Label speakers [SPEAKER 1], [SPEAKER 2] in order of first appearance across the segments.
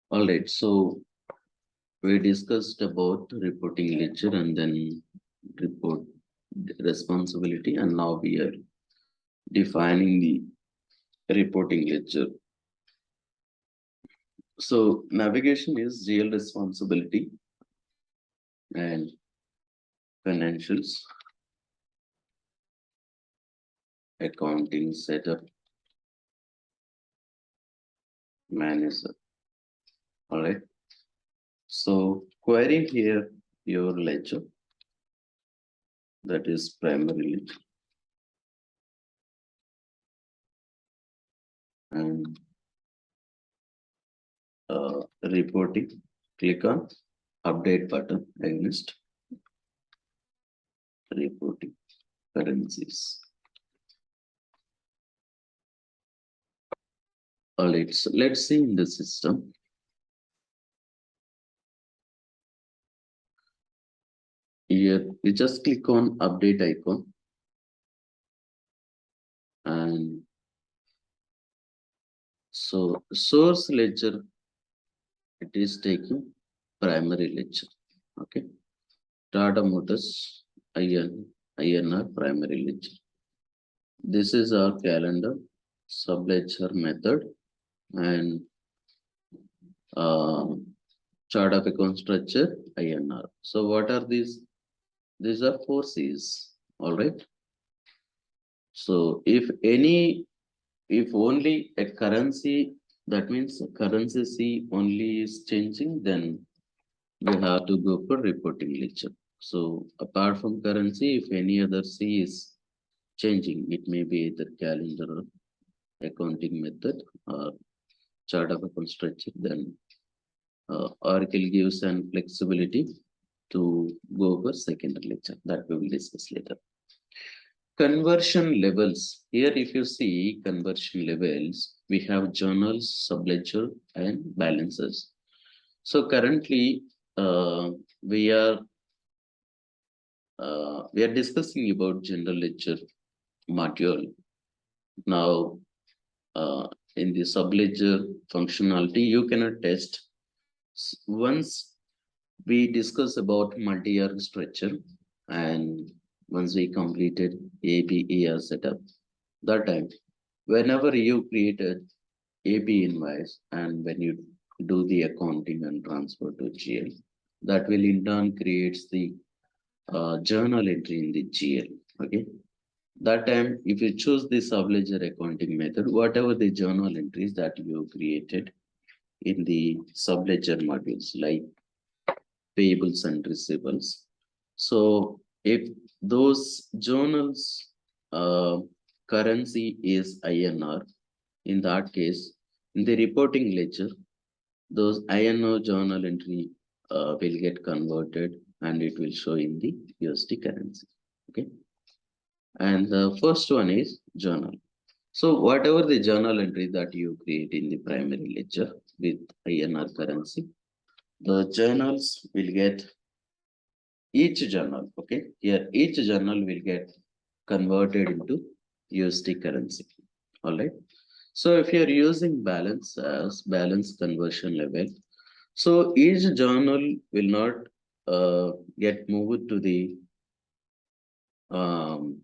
[SPEAKER 1] All right, so we discussed about reporting ledger and then report responsibility, and now we are defining the reporting ledger. So navigation is real responsibility and financials, accounting setup, manager. All right. So query here your ledger, that is primary ledger, and reporting. Click on update button against reporting currencies. All right, so let's see in the system. Here, we just click on update icon and so source ledger, it is taking primary ledger. Okay. Tata Motors INR primary ledger. This is our calendar subledger method and chart of account structure INR. So what are these? These are 4 C's. All right. So if only a currency, that means currency C only is changing, then we have to go for reporting ledger. So apart from currency, if any other C is changing, it may be either calendar or accounting method or chart of account structure, then Oracle gives an flexibility to go for secondary ledger that we will discuss later. Conversion levels. Here, if you see conversion levels, we have journals, subledger, and balances. So currently, we are discussing about general ledger module. Now, in the subledger functionality, you cannot test. Once we discuss about multi-arc structure, and once we completed ABER setup, that time, whenever you created AB invoice and when you do the accounting and transfer to GL, that will in turn creates the journal entry in the GL. Okay. That time, if you choose the subledger accounting method, whatever the journal entries that you created in the subledger modules like payables and receivables. So if those journals currency is INR, in that case, in the reporting ledger, those INR journal entry will get converted and it will show in the USD currency. Okay. And the first one is journal. So whatever the journal entry that you create in the primary ledger with INR currency, the journals will get each journal. Okay. Here, each journal will get converted into USD currency. All right. So if you're using balance as balance conversion level, so each journal will not get moved to the um,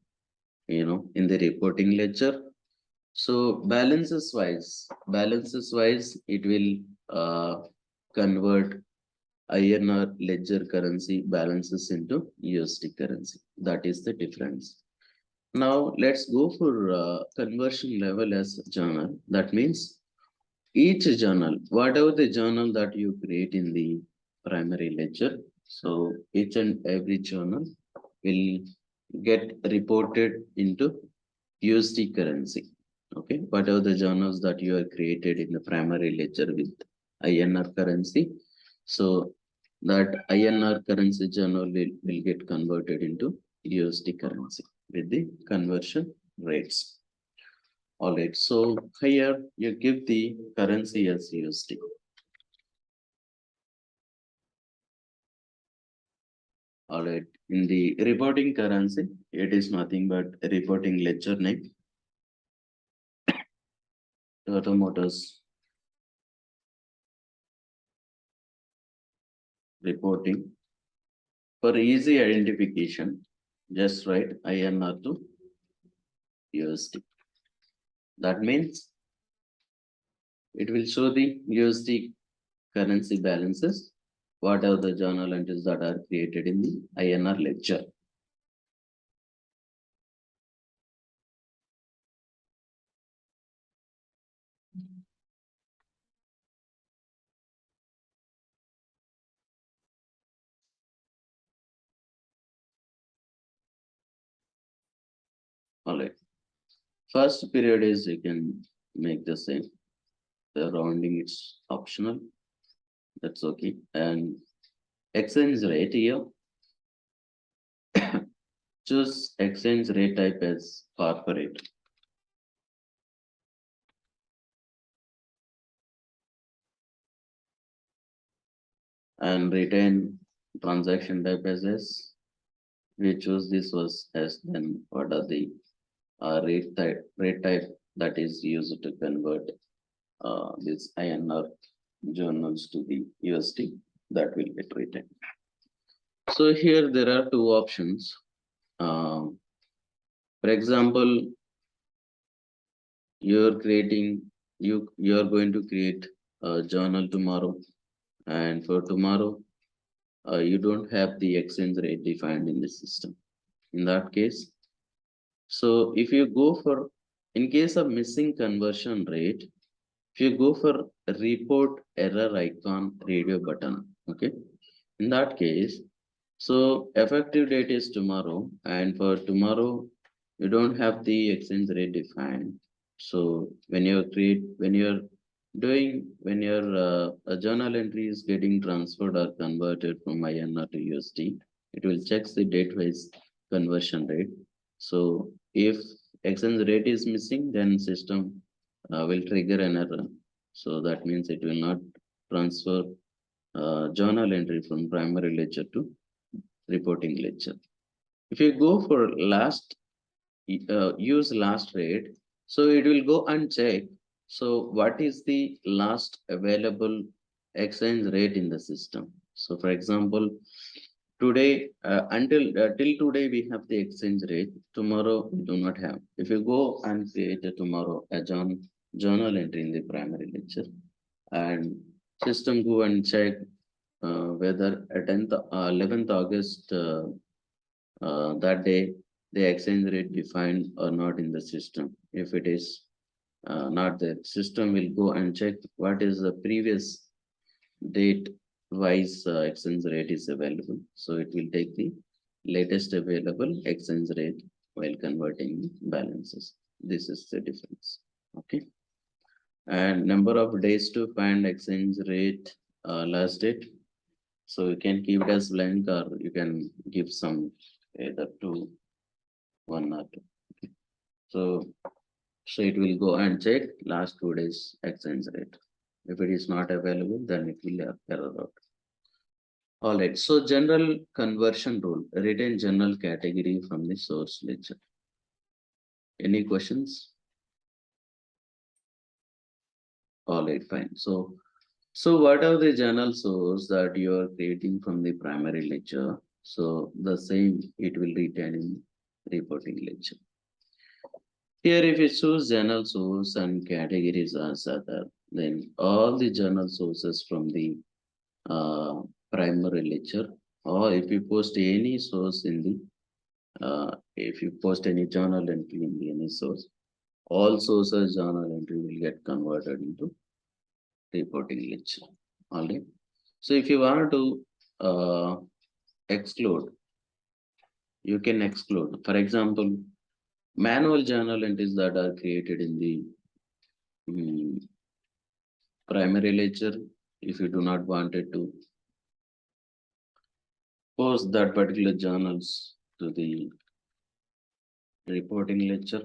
[SPEAKER 1] in the reporting ledger. So balances wise, it will convert INR ledger currency balances into USD currency. That is the difference. Now let's go for conversion level as journal. That means each journal, whatever the journal that you create in the primary ledger, so each and every journal will get reported into USD currency. Okay, whatever the journals that you have created in the primary ledger with INR currency, so that INR currency journal will get converted into USD currency with the conversion rates. All right, so here you give the currency as USD. All right, in the reporting currency, it is nothing but reporting ledger name, Tata Motors reporting. For easy identification, just write INR to USD. That means it will show the USD currency balances, what are the journal entries that are created in the INR ledger. All right. First period is you can make the same. The rounding is optional. That's okay. And exchange rate here. Choose exchange rate type as corporate. And retain transaction type as S. We choose this was S, then what are the rate type that is used to convert this INR journals to the USD, that will get written. So here there are two options. For example, you're going to create a journal tomorrow, and for tomorrow you don't have the exchange rate defined in the system. In that case, so if you go for, in case of missing conversion rate, if you go for report error icon radio button, okay, in that case, so effective date is tomorrow, and for tomorrow you don't have the exchange rate defined. So when you're a journal entry is getting transferred or converted from INR to USD, it will check the date wise conversion rate. So if exchange rate is missing, then system will trigger an error. So that means it will not transfer journal entry from primary ledger to reporting ledger. If you go for use last rate, so it will go and check. So what is the last available exchange rate in the system? So for example, today till today we have the exchange rate. Tomorrow we do not have. If you go and create tomorrow a journal entry in the primary ledger, and system go and check whether at 11th August that day the exchange rate defined or not in the system. If it is not there, system will go and check what is the previous date wise exchange rate is available. So it will take the latest available exchange rate while converting balances. This is the difference. Okay. And number of days to find exchange rate last date. So you can keep it as blank, or you can give some either 2, 1 or 2. Okay. So it will go and check last 2 days exchange rate. If it is not available, then it will error out. All right. So general conversion rule, retain general category from the source ledger. Any questions? All right, fine. So what are the journal source that you are creating from the primary ledger? So the same it will retain in reporting ledger. Here, if you choose journal source and categories as other, then all the journal sources from the primary ledger, or if you post any source in the, if you post any journal entry in the any source, all sources journal entry will get converted into reporting ledger. All right. So if you want to exclude, you can exclude. For example, manual journal entries that are created in the primary ledger, if you do not want it to post that particular journals to the reporting ledger,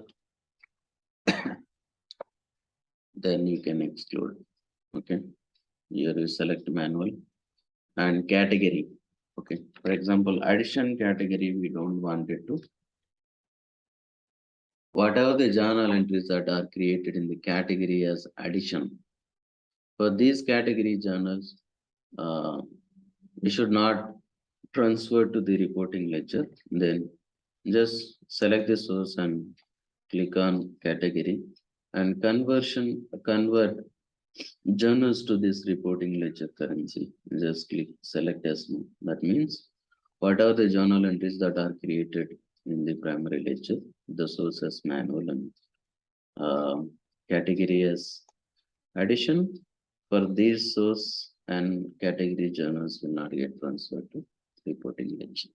[SPEAKER 1] then you can exclude. Okay. Here you select manual and category. Okay. For example, addition category, we don't want it to. Whatever the journal entries that are created in the category as addition, for these category journals, we should not transfer to the reporting ledger. Then just select the source and click on category and convert journals to this reporting ledger currency. Just click select as no. That means what are the journal entries that are created in the primary ledger, the source as manual and category as addition. For these source and category journals will not get transferred to reporting ledger.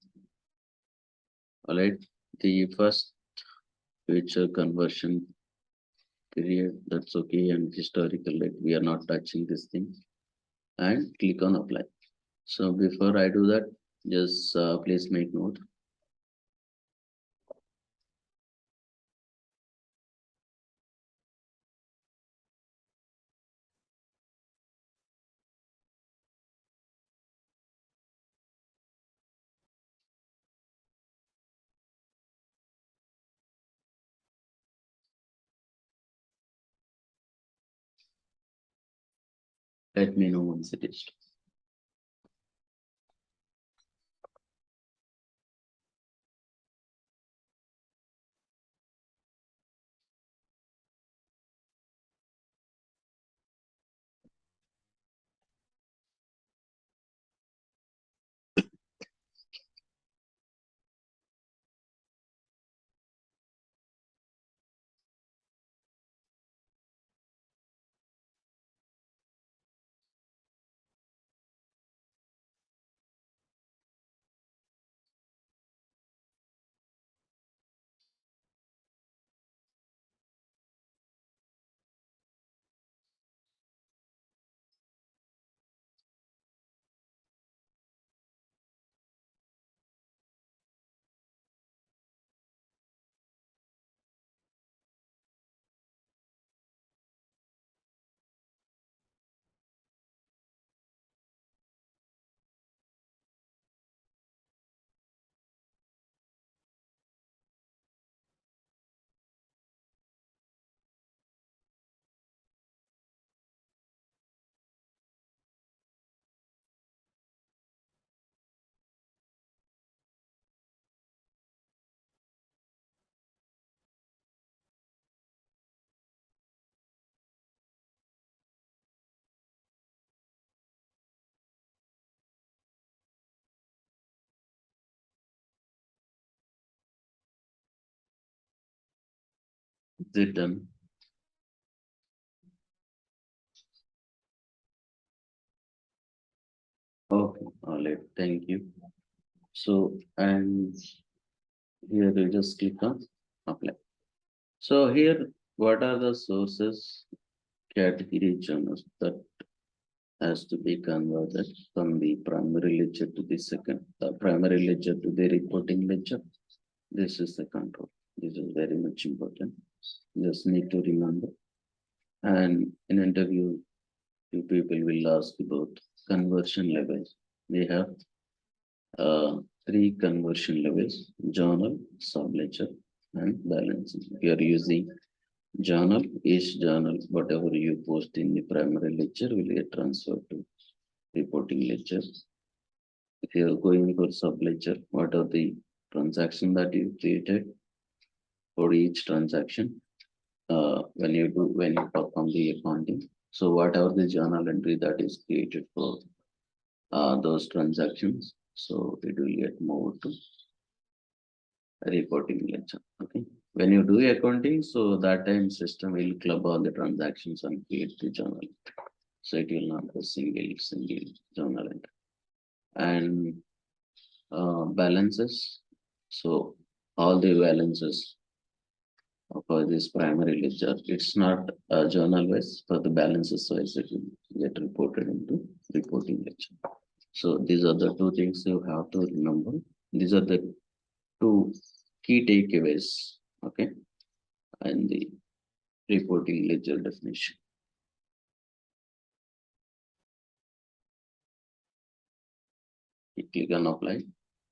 [SPEAKER 1] All right, the first feature conversion period, that's okay, and historical, like we are not touching this thing, and click on apply. So before I do that, just please make note. Let me know once it is. Is it done? Okay, all right, thank you. So, and here you just click on apply. So here, what are the sources, category journals that has to be converted from the primary ledger to the primary ledger to the reporting ledger. This is the control. This is very much important. Just need to remember. And in interview, you people will ask about conversion levels. We have three conversion levels: journal, subledger, and balance. If you are using journal, each journal, whatever you post in the primary ledger will get transferred to reporting ledger. If you are going for subledger, what are the transaction that you created for each transaction when you perform the accounting? So whatever the journal entry that is created for those transactions, so it will get moved to reporting ledger. Okay. When you do accounting, so that time system will club all the transactions and create the journal. So it will not be single journal entry. And balances. So all the balances for this primary ledger, it's not journal wise, for the balances wise, it will get reported into reporting ledger. So these are the two things you have to remember. These are the two key takeaways, okay, and the reporting ledger definition. You click on apply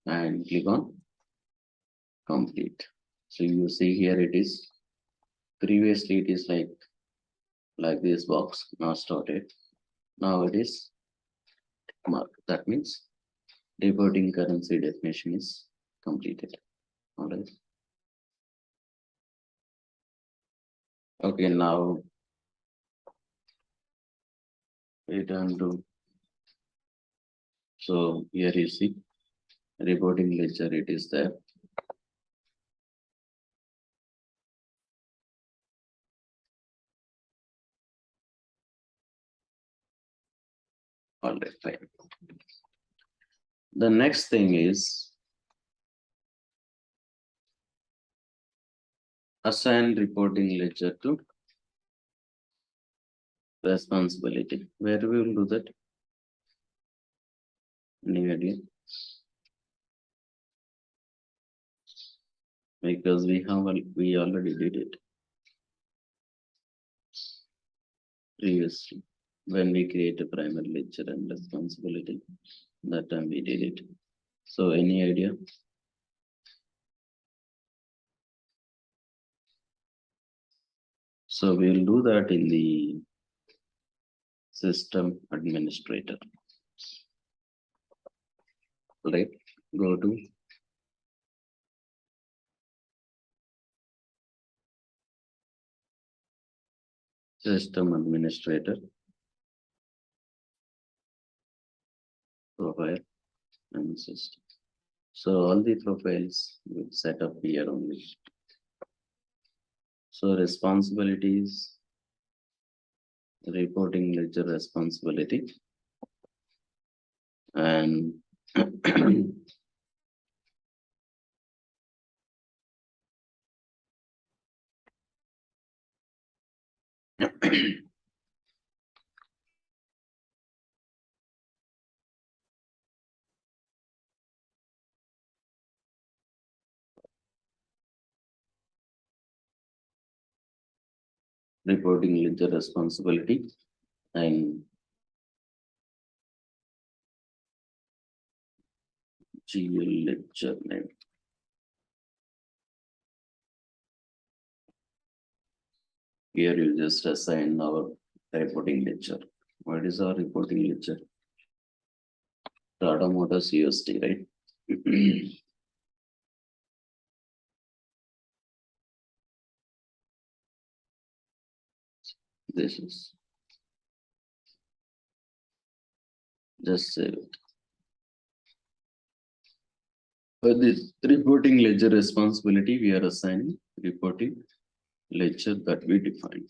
[SPEAKER 1] and click on complete. So you see here it is. Previously it is like this box, now started. Now it is mark. That means reporting currency definition is completed. All right. Okay, now return to, so here you see reporting ledger, it is there. All right, fine. The next thing is assign reporting ledger to responsibility. Where we will do that? Any idea? Because we already did it previously when we create a primary ledger and responsibility. That time we did it. So any idea? So we'll do that in the system administrator. Right? Go to system administrator, profile and system. So all the profiles will set up here only. So responsibilities, reporting ledger responsibility, and reporting ledger responsibility and GL ledger name. Here you just assign our reporting ledger. What is our reporting ledger? Tata Motors USD, right? This is just save it. For this reporting ledger responsibility, we are assigning reporting ledger that we defined.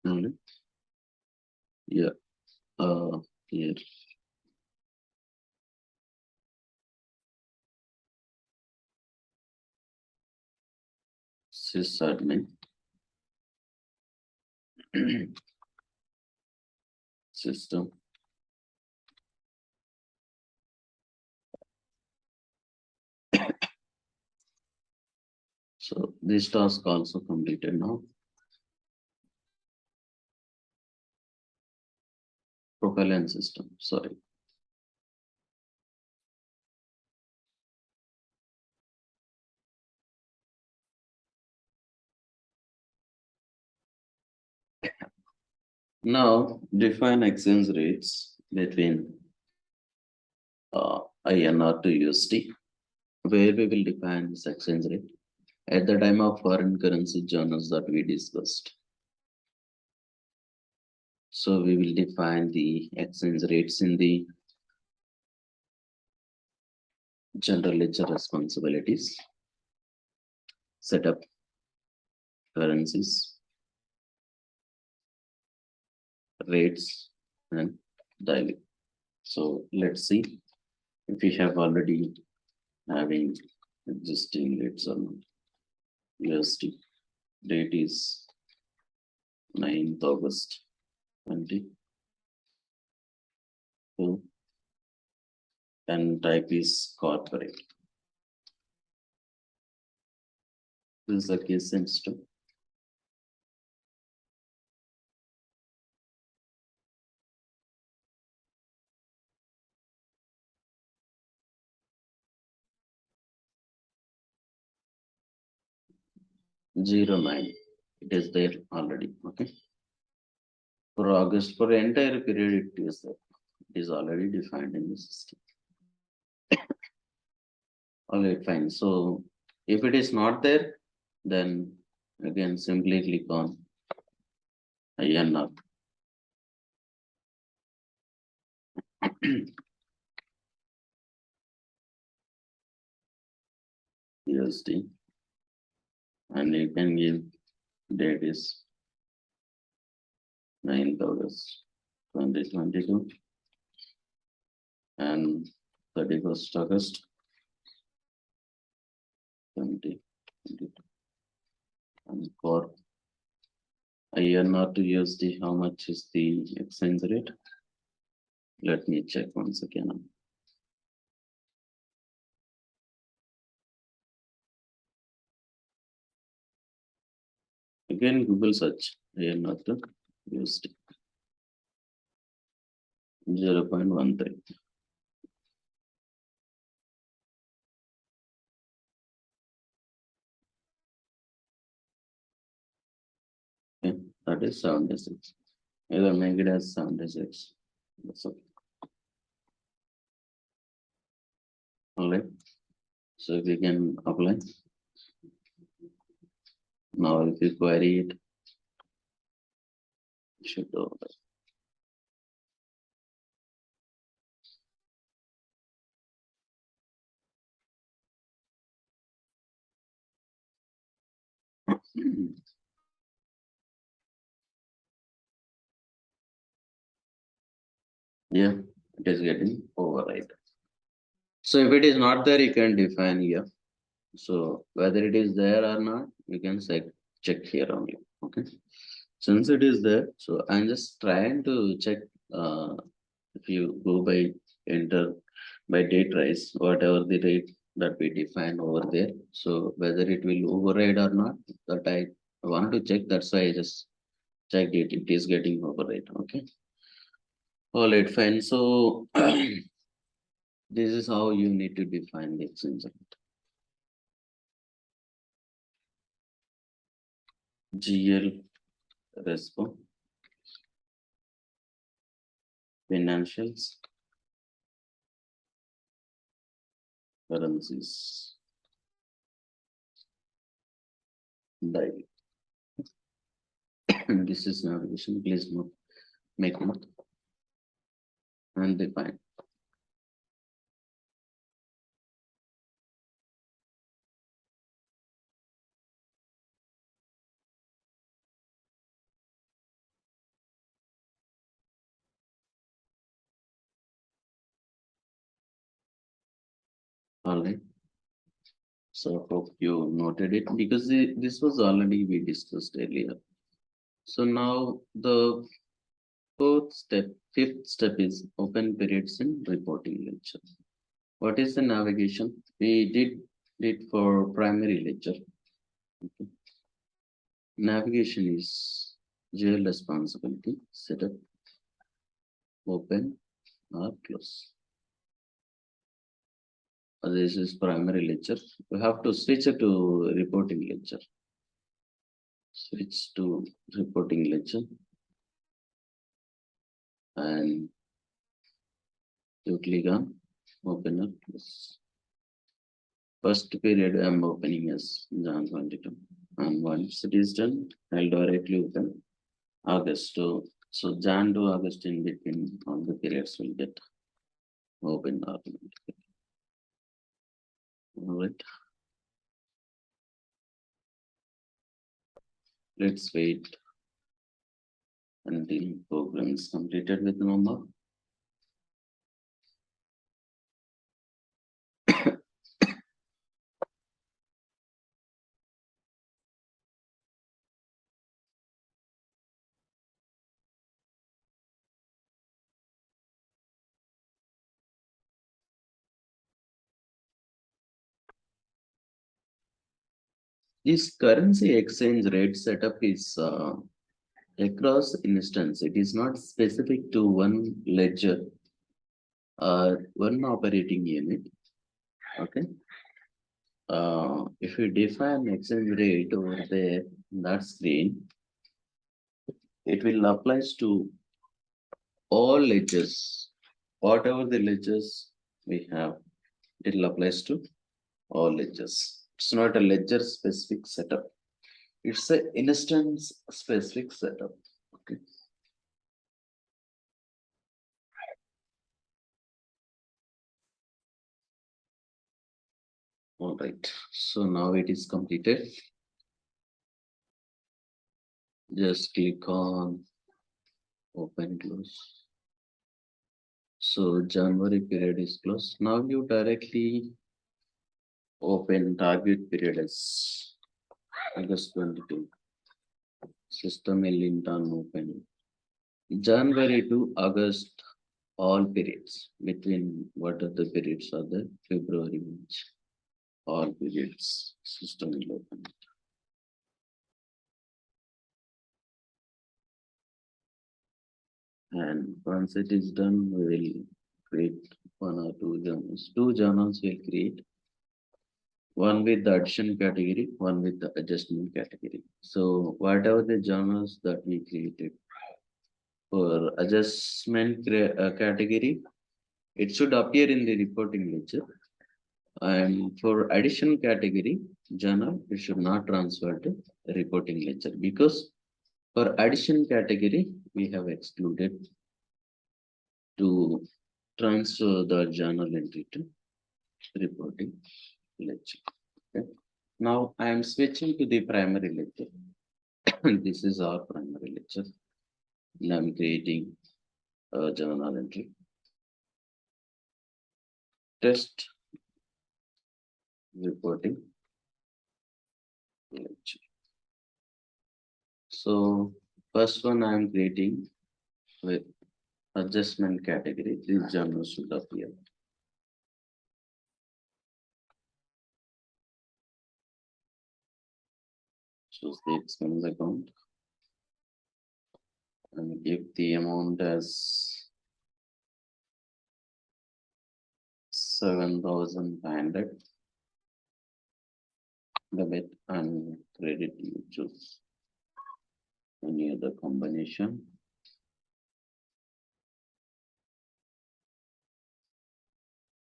[SPEAKER 1] Only. Yeah. Here. Sysadmin. System. So this task also completed now. Profile and system, sorry. Now define exchange rates between INR to USD, where we will define this exchange rate at the time of foreign currency journals that we discussed. So we will define the exchange rates in the general ledger responsibilities, set up currencies, rates, and daily. So let's see if we have already having existing rates or not. USD date is 9th August 2022 and type is corporate. This is the case sensitive. Zero 09. It is there already. Okay. For August, for the entire period, it is there. It is already defined in the system. All right, fine. So if it is not there, then again simply click on INR. USD, and you can give date is 9th August 2022 and 31st August 2022. And for INR to USD, how much is the exchange rate? Let me check once again. Again, Google search INR to USD 0.13. Okay, that is 76. Either make it as 76. That's okay. All right. So we can apply. Now, if you query it, it should do that. Yeah, it is getting override. So if it is not there, you can define here. So whether it is there or not, you can check here only. Okay. Since it is there, so I'm just trying to check if you go by enter by date rise, whatever the rate that we define over there. So whether it will override or not, that I want to check. That's why I just checked it. It is getting override. Okay. All right, fine. So this is how you need to define the exchange rate. GL Respo financials currencies daily. This is navigation. Please note, make note and define. All right. So hope you noted it because this was already we discussed earlier. So now the fifth step is open periods in reporting ledger. What is the navigation? We did it for primary ledger. Okay. Navigation is GL responsibility, setup, open or close. This is primary ledger. We have to switch it to reporting ledger. Switch to reporting ledger and you click on open up close. First period I'm opening as Jan 22. And once it is done, I'll directly open August to so Jan to August in between all the periods will get open automatically. All right. Let's wait until program is completed with number. This currency exchange rate setup is across instance. It is not specific to one ledger or one operating unit. Okay. If you define exchange rate over there in that screen, it will apply to all ledgers. Whatever the ledgers we have, it will apply to all ledgers. It's not a ledger specific setup. It's a instance specific setup. Okay. All right. So now it is completed. Just click on open close. So January period is closed. Now you directly open target period as August 22. System will in turn open. January to August, all periods between what are the periods are the February, March, all periods system will open. And once it is done, we will create one or two journals. Two journals will create, one with the addition category, one with the adjustment category. So whatever the journals that we created for adjustment category, it should appear in the reporting ledger. And for addition category journal, it should not transfer to reporting ledger because for addition category, we have excluded to transfer the journal entry to reporting ledger. Okay. Now I am switching to the primary ledger. This is our primary ledger. And I'm creating a journal entry. Test reporting ledger. So first one I am creating with adjustment category. This journal should appear. Choose the expense account and give the amount as 7,500. Debit and credit, you choose any other combination.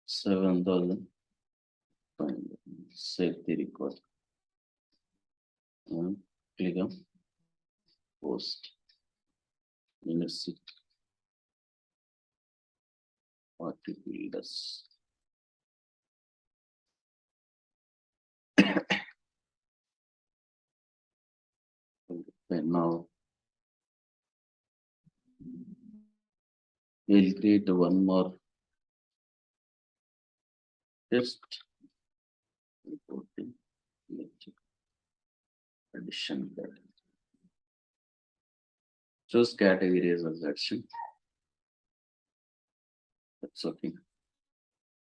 [SPEAKER 1] $7,000. Save the record. And click on post. Let's see what it will does. Okay, now we'll create one more test reporting addition category. Choose category as addition. That's okay.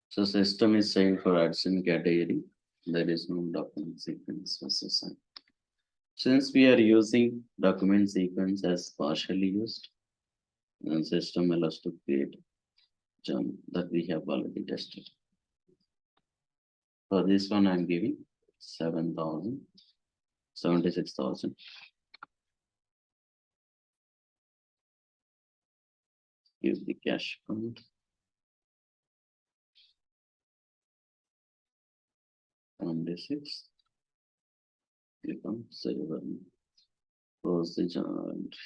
[SPEAKER 1] So system is saying for addition category, there is no document sequence was assigned. Since we are using document sequence as partially used, then system will us to create jump that we have already tested. For this one, I'm giving 7,000, 76,000. Give the cash count. 26. Click on save and close the journal entry.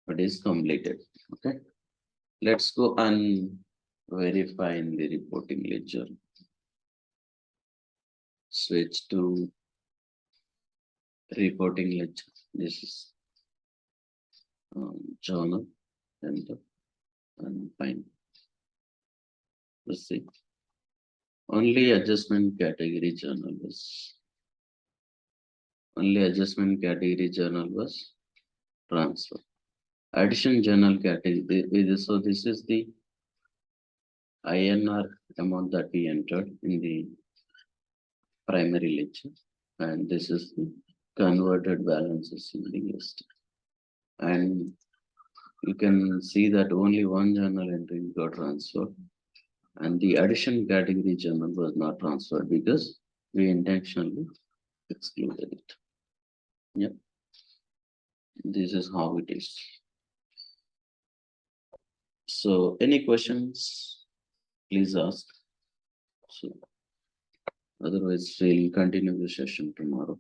[SPEAKER 1] It is completed. Okay. Let's go and verify in the reporting ledger. Switch to reporting ledger. This is journal and fine. Let's see. Only adjustment category journal was transferred. Addition journal category. So this is the INR amount that we entered in the primary ledger, and this is the converted balances in the list. And you can see that only one journal entry got transferred, and the addition category journal was not transferred because we intentionally excluded it. Yep. This is how it is. So any questions, please ask. So otherwise we'll continue the session tomorrow.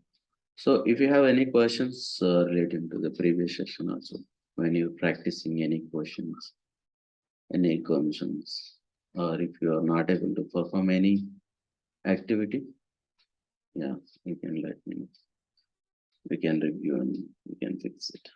[SPEAKER 1] So if you have any questions relating to the previous session also, when you're practicing any questions, any concerns, or if you are not able to perform any activity, yeah, you can let me know. We can review and we can fix it.